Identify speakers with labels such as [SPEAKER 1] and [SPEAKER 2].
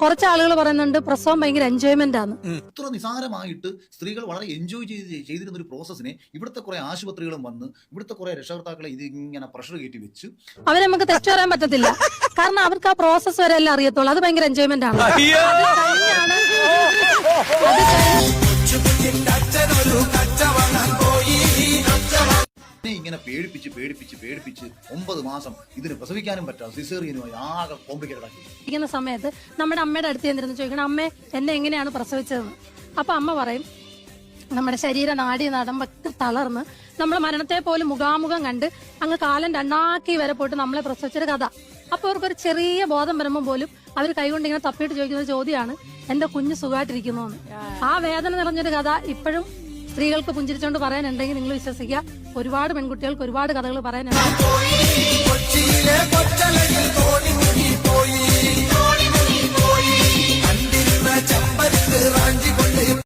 [SPEAKER 1] കുറച്ച് ആളുകൾ പറയുന്നുണ്ട് പ്രസവം ഭയങ്കര എൻജോയ്മെന്റ് ആണ്.
[SPEAKER 2] ഇത്ര നിസാരമായിട്ട് സ്ത്രീകൾ വളരെ എൻജോയ് ചെയ്തിരുന്ന ഒരു പ്രോസസ്സിനെ ഇവിടുത്തെ കുറെ ആശുപത്രികളും വന്ന് ഇവിടുത്തെ കുറെ രക്ഷകർത്താക്കളെ ഇത് ഇങ്ങനെ പ്രഷർ കയറ്റി വെച്ച്
[SPEAKER 1] അവരെ നമുക്ക് തെറ്റു പറയാൻ പറ്റത്തില്ല. കാരണം അവർക്ക് ആ പ്രോസസ്സ് വരെ എല്ലാം അറിയത്തുള്ളൂ. അത് ഭയങ്കര എൻജോയ്മെന്റ് ആണ്.
[SPEAKER 2] ഇങ്ങനെ പേടിപ്പിച്ച് 9 മാസം ഇതിന് പ്രസവിക്കാനും പറ്റാതെ സിസേറിയനുമായി ആകെ കോംപ്ലിക്കേറ്റഡ് ആക്കി
[SPEAKER 1] ഇരിക്കുന്ന സമയത്ത് നമ്മുടെ അമ്മയുടെ അടുത്ത് ചെന്നിരുന്ന് ചോദിക്കണം, അമ്മേ എന്നെ എങ്ങനെയാണ് പ്രസവിച്ചതെന്ന്. അപ്പൊ അമ്മ പറയും, നമ്മുടെ ശരീര നാഡി നടമ്പൊക്കെ തളർന്ന് നമ്മൾ മരണത്തെ പോലും മുഖാമുഖം കണ്ട് അങ്ങ് കാലം രണ്ടാക്കി വരെ പോയിട്ട് നമ്മളെ പ്രസവിച്ചൊരു കഥ. അപ്പൊ അവർക്കൊരു ചെറിയ ബോധം വരുമ്പോൾ പോലും അവർ കൈകൊണ്ട് ഇങ്ങനെ തപ്പിയിട്ട് ചോദിക്കുന്ന ചോദ്യമാണ്, എന്റെ കുഞ്ഞ് സുഖമായിട്ടിരിക്കുന്നു എന്ന്. ആ വേദന നിറഞ്ഞൊരു കഥ ഇപ്പോഴും സ്ത്രീകൾക്ക് പുഞ്ചിരിച്ചോണ്ട് പറയാനുണ്ടെങ്കിൽ നിങ്ങൾ വിശ്വസിക്കുക, ഒരുപാട് പെൺകുട്ടികൾക്ക് ഒരുപാട് കഥകൾ പറയാനുണ്ട്.